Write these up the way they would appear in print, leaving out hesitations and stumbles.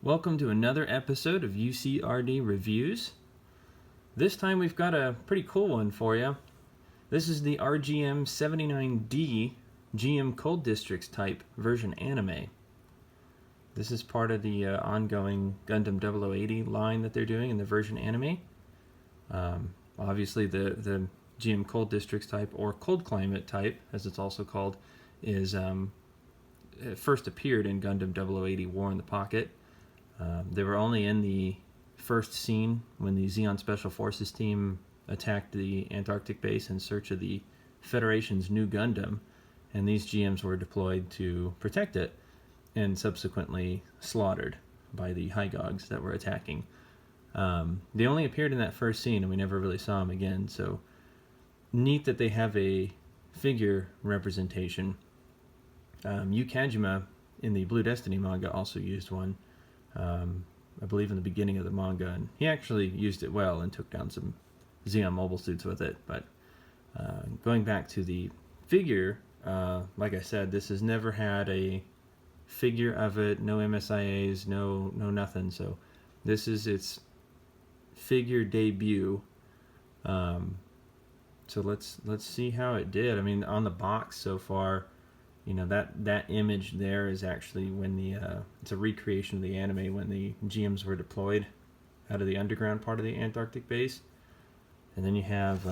Welcome to another episode of UCRD Reviews. This time we've got a pretty cool one for you. This is the RGM-79D GM Cold Districts type version anime. This is part of the ongoing Gundam 0080 line that they're doing in the version anime. Obviously the GM Cold Districts type, or Cold Climate type as it's also called, is it first appeared in Gundam 0080 War in the Pocket. They were only in the first scene when the Zeon Special Forces team attacked the Antarctic base in search of the Federation's new Gundam, and these GMs were deployed to protect it and subsequently slaughtered by the Hygoggs that were attacking. They only appeared in that first scene and we never really saw them again, so neat that they have a figure representation. Yu Kajima in the Blue Destiny manga also used one. I believe in the beginning of the manga, and he actually used it well and took down some Zeon mobile suits with it. But going back to the figure, like I said, this has never had a figure of it, no MSIAs, no nothing. So this is its figure debut. So let's see how it did. I mean, on the box so far, you know, that image there is actually when it's a recreation of the anime when the GMs were deployed out of the underground part of the Antarctic base. And then you have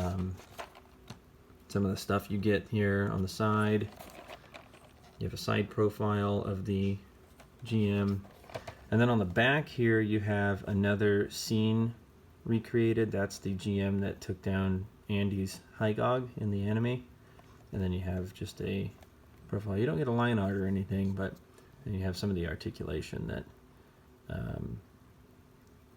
some of the stuff you get here on the side. You have a side profile of the GM. And then on the back here you have another scene recreated. That's the GM that took down Andy's Hygogg in the anime. And then you have just a profile. You don't get a line art or anything, but then you have some of the articulation that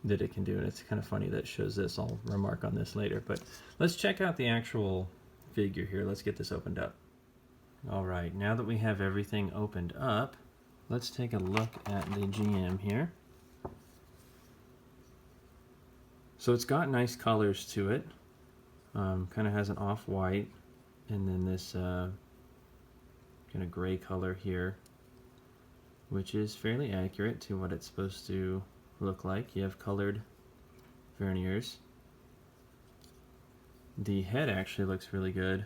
that it can do, and it's kind of funny that it shows this. I'll remark on this later, but let's check out the actual figure here. Let's get this opened up. Alright, now that we have everything opened up, let's take a look at the GM here. So it's got nice colors to it. Kind of has an off-white, and then this kind of gray color here, which is fairly accurate to what it's supposed to look like. You have colored verniers. The head actually looks really good.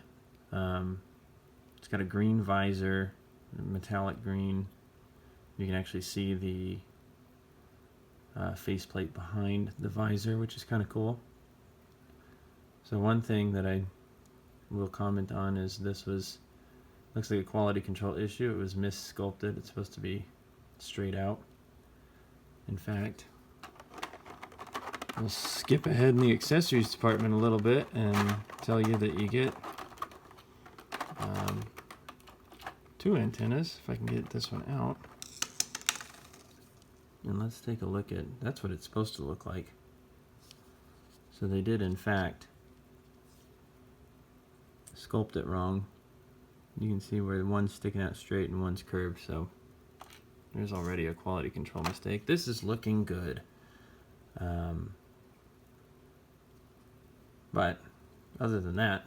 It's got a green visor, metallic green. You can actually see the faceplate behind the visor, which is kind of cool. So one thing that I will comment on is this looks like a quality control issue. It was mis-sculpted. It's supposed to be straight out. In fact, we'll skip ahead in the accessories department a little bit and tell you that you get two antennas, if I can get this one out. And let's take a look at, that's what it's supposed to look like. So they did in fact sculpt it wrong. You can see where one's sticking out straight and one's curved, so there's already a quality control mistake. This is looking good. But other than that,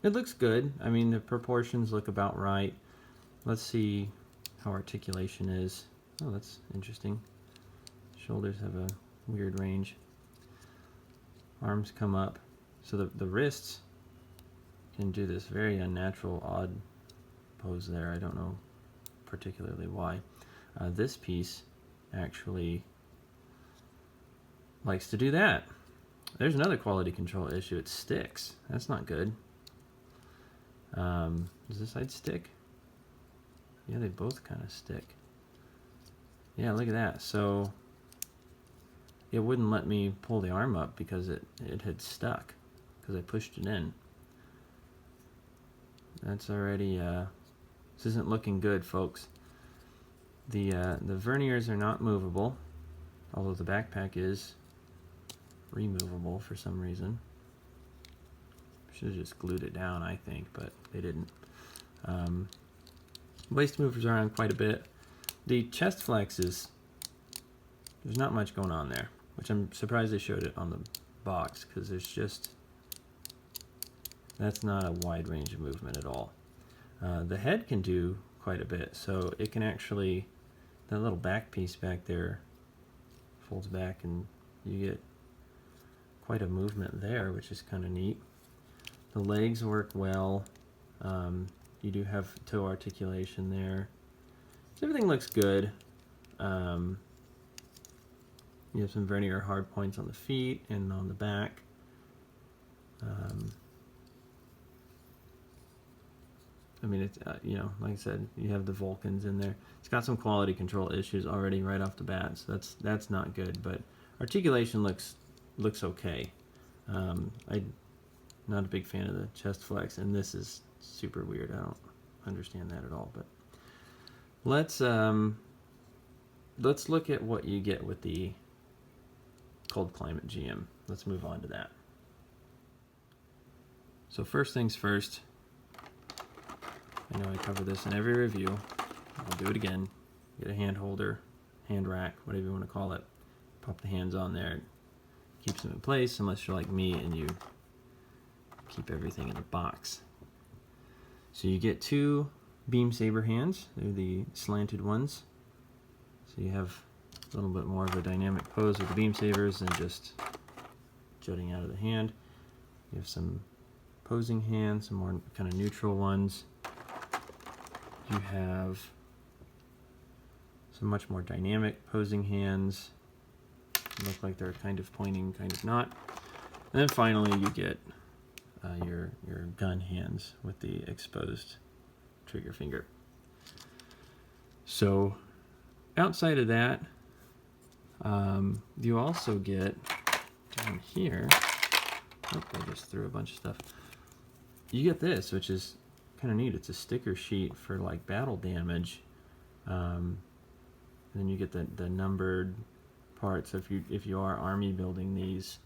it looks good. I mean, the proportions look about right. Let's see how articulation is. Oh, that's interesting. Shoulders have a weird range. Arms come up. So the wrists can do this very unnatural, odd pose there. I don't know particularly why. This piece actually likes to do that. There's another quality control issue. It sticks. That's not good. Does this side stick? Yeah, they both kind of stick. Yeah, look at that. So it wouldn't let me pull the arm up because it had stuck because I pushed it in. That's already, this isn't looking good, folks. The verniers are not movable, although the backpack is removable for some reason. Should have just glued it down, I think, but they didn't. Waist movers around quite a bit. The chest flexes, there's not much going on there, which I'm surprised they showed it on the box, because there's just, that's not a wide range of movement at all. The head can do quite a bit, so it can actually, that little back piece back there folds back and you get quite a movement there, which is kind of neat. The legs work well. You do have toe articulation there. So everything looks good. You have some vernier hard points on the feet and on the back. I mean, it's you know, like I said, you have the Vulcans in there. It's got some quality control issues already right off the bat, so that's not good. But articulation looks okay. I'm not a big fan of the chest flex, and this is super weird. I don't understand that at all. But let's look at what you get with the cold climate GM. Let's move on to that. So first things first. I know I cover this in every review. I'll do it again. Get a hand holder, hand rack, whatever you want to call it. Pop the hands on there. It keeps them in place unless you're like me and you keep everything in a box. So you get two beam saber hands. They're the slanted ones. So you have a little bit more of a dynamic pose with the beam sabers than just jutting out of the hand. You have some posing hands, some more kind of neutral ones. You have some much more dynamic posing hands. Look like they're kind of pointing, kind of not. And then finally you get your gun hands with the exposed trigger finger. So outside of that, you also get down here, oh, I just threw a bunch of stuff. You get this, which is kind of neat. It's a sticker sheet for like battle damage. And then you get the numbered parts. So if you are army building these,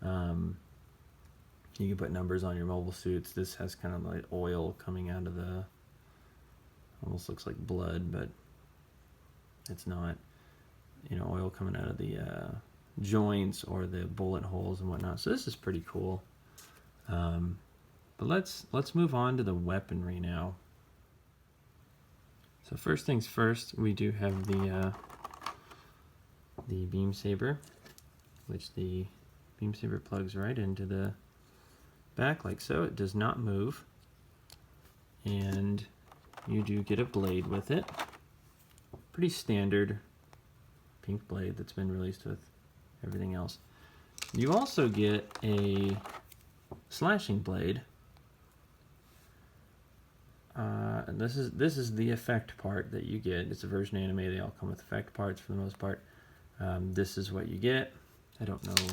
you can put numbers on your mobile suits. This has kind of like oil coming out of the, almost looks like blood, but it's not. You know, oil coming out of the joints or the bullet holes and whatnot. So this is pretty cool. But let's move on to the weaponry now. So first things first, we do have the beam saber, which the beam saber plugs right into the back like so. It does not move, and you do get a blade with it. Pretty standard pink blade that's been released with everything else. You also get a slashing blade. And this is the effect part that you get. It's a version anime. They all come with effect parts for the most part. This is what you get. I don't know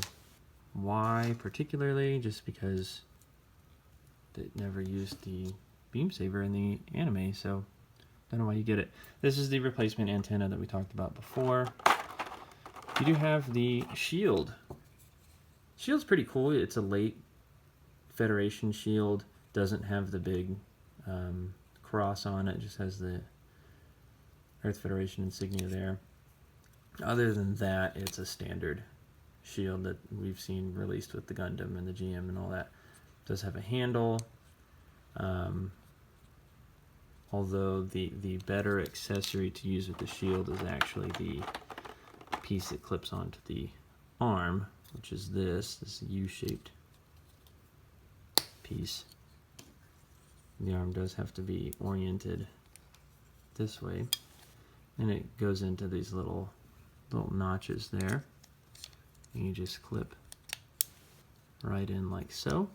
why particularly, just because they never used the beam saber in the anime, so don't know why you get it. This is the replacement antenna that we talked about before. You do have the shield. Shield's pretty cool. It's a late Federation shield. Doesn't have the big cross on it. It just has the Earth Federation insignia there. Other than that, it's a standard shield that we've seen released with the Gundam and the GM and all that. It does have a handle. Although the better accessory to use with the shield is actually the piece that clips onto the arm, which is this U-shaped piece. The arm does have to be oriented this way, and it goes into these little notches there, and you just clip right in like so,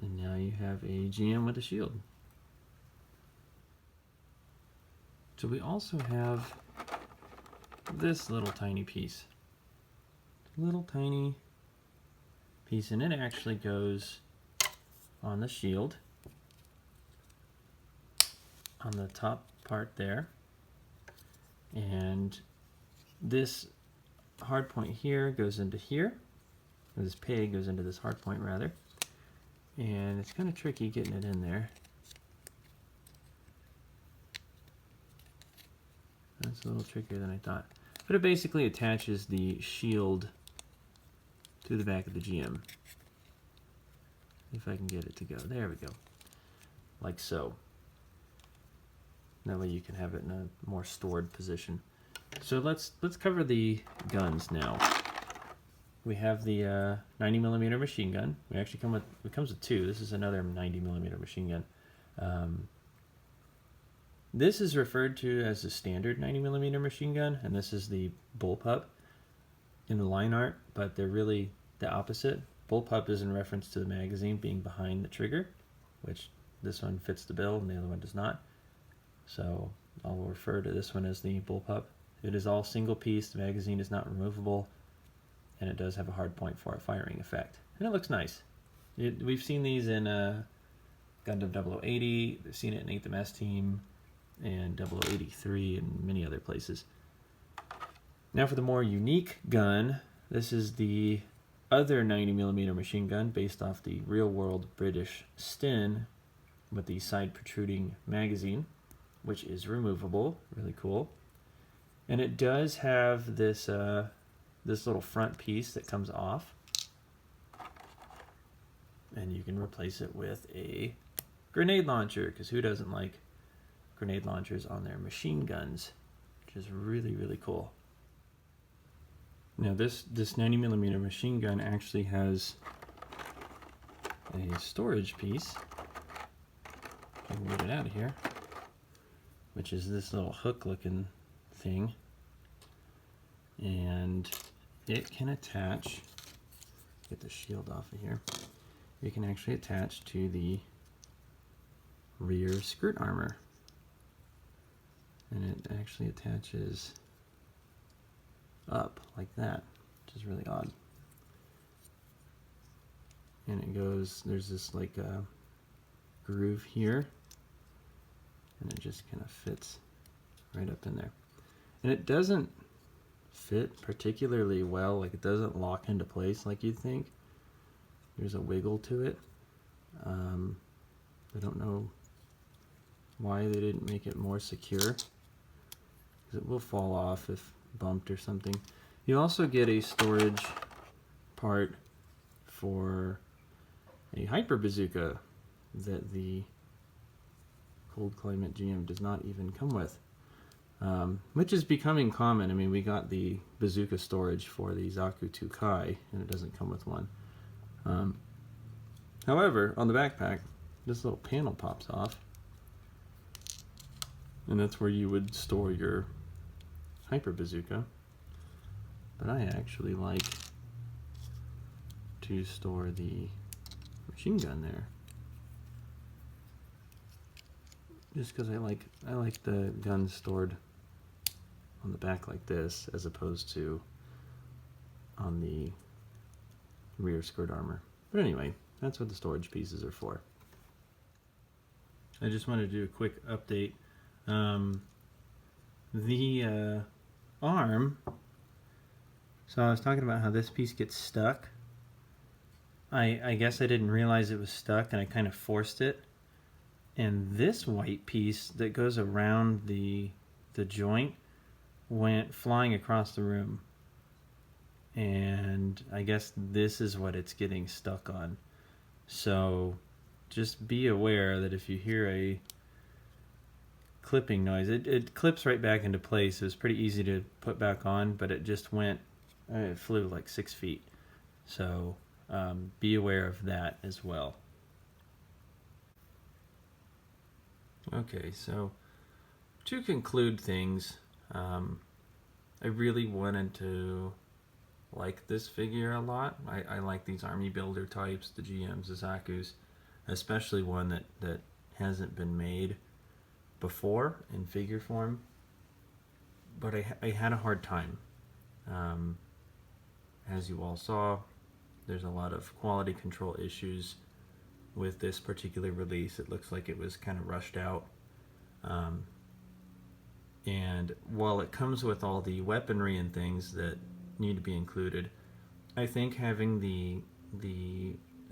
and now you have a GM with a shield. So we also have this little tiny piece. Little tiny piece, and it actually goes on the shield, on the top part there. And this hard point here goes into here. Or this peg goes into this hard point rather. And it's kind of tricky getting it in there. That's a little trickier than I thought. But it basically attaches the shield to the back of the GM. If I can get it to go. There we go. Like so. That way you can have it in a more stored position. So let's cover the guns now. We have the 90mm machine gun. It comes with two. This is another 90mm machine gun. This is referred to as the standard 90mm machine gun, and this is the bullpup in the line art, but they're really the opposite. Bullpup is in reference to the magazine being behind the trigger, which this one fits the bill and the other one does not. So I'll refer to this one as the bullpup. It is all single piece, the magazine is not removable, and it does have a hard point for a firing effect. And it looks nice. We've seen these in Gundam 0080, we've seen it in 8th MS Team, and 0083, and many other places. Now for the more unique gun, this is the other 90mm machine gun based off the real-world British Sten with the side protruding magazine, which is removable, really cool. And it does have this this little front piece that comes off, and you can replace it with a grenade launcher, because who doesn't like grenade launchers on their machine guns, which is really, really cool. Now this 90mm machine gun actually has a storage piece, if I can get it out of here, which is this little hook looking thing, and it can attach, get the shield off of here, it can actually attach to the rear skirt armor, and it actually attaches up like that, which is really odd. And it goes, there's this like groove here, and it just kind of fits right up in there. And it doesn't fit particularly well, like it doesn't lock into place like you'd think. There's a wiggle to it. I don't know why they didn't make it more secure, because it will fall off if bumped or something. You also get a storage part for a hyper bazooka that the Cold Climate GM does not even come with, which is becoming common. I mean, we got the bazooka storage for the Zaku 2 Kai, and it doesn't come with one. However, on the backpack, this little panel pops off, and that's where you would store your hyper bazooka. But I actually like to store the machine gun there, just because I like the gun stored on the back like this, as opposed to on the rear skirt armor. But anyway, that's what the storage pieces are for. I just wanted to do a quick update. The arm, so I was talking about how this piece gets stuck. I guess I didn't realize it was stuck, and I kind of forced it. And this white piece that goes around the joint went flying across the room. And I guess this is what it's getting stuck on. So just be aware that if you hear a clipping noise, it clips right back into place. It was pretty easy to put back on, but it just went, it flew like 6 feet. So be aware of that as well. Okay, so to conclude things, I really wanted to like this figure a lot. I like these army builder types, the GMs, the Zakus, especially one that hasn't been made before in figure form, but I had a hard time. As you all saw, there's a lot of quality control issues with this particular release. It looks like it was kind of rushed out. And while it comes with all the weaponry and things that need to be included, I think having the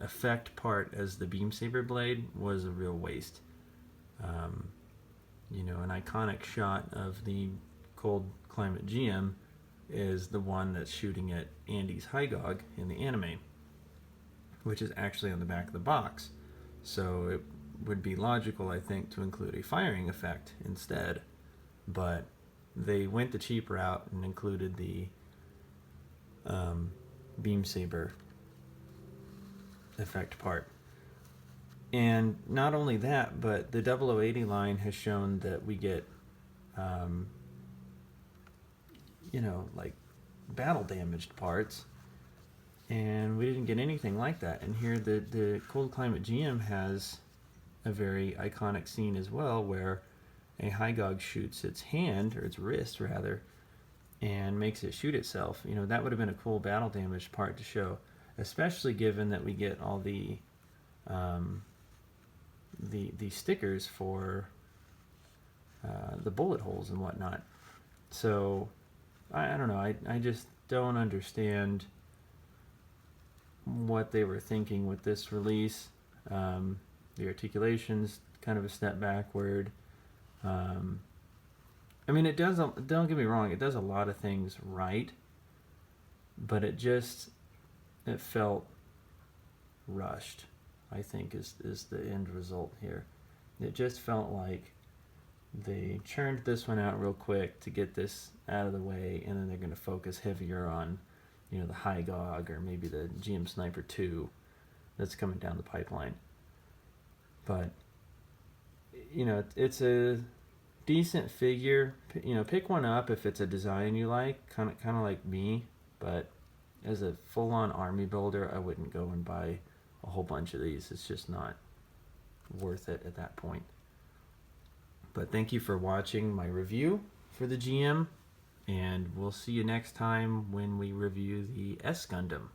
effect part as the beam saber blade was a real waste. You know, an iconic shot of the Cold Climate GM is the one that's shooting at Andy's Hygogg in the anime, which is actually on the back of the box. So it would be logical, I think, to include a firing effect instead. But they went the cheap route and included the beam saber effect part. And not only that, but the 0080 line has shown that we get, like battle damaged parts, and we didn't get anything like that. And here the Cold Climate GM has a very iconic scene as well, where a Hygogg shoots its hand, or its wrist rather, and makes it shoot itself. That would have been a cool battle damaged part to show, especially given that we get all the stickers for the bullet holes and whatnot. So I don't know. I just don't understand what they were thinking with this release. The articulation's kind of a step backward. It does. Don't get me wrong. It does a lot of things right, but it felt rushed, I think is the end result here. It just felt like they churned this one out real quick to get this out of the way, and then they're going to focus heavier on, the Hygogg or maybe the GM Sniper 2 that's coming down the pipeline. But, it's a decent figure. Pick one up if it's a design you like, kind of like me, but as a full-on army builder, I wouldn't go and buy a whole bunch of these. It's just not worth it at that point. But thank you for watching my review for the GM, and we'll see you next time when we review the S Gundam.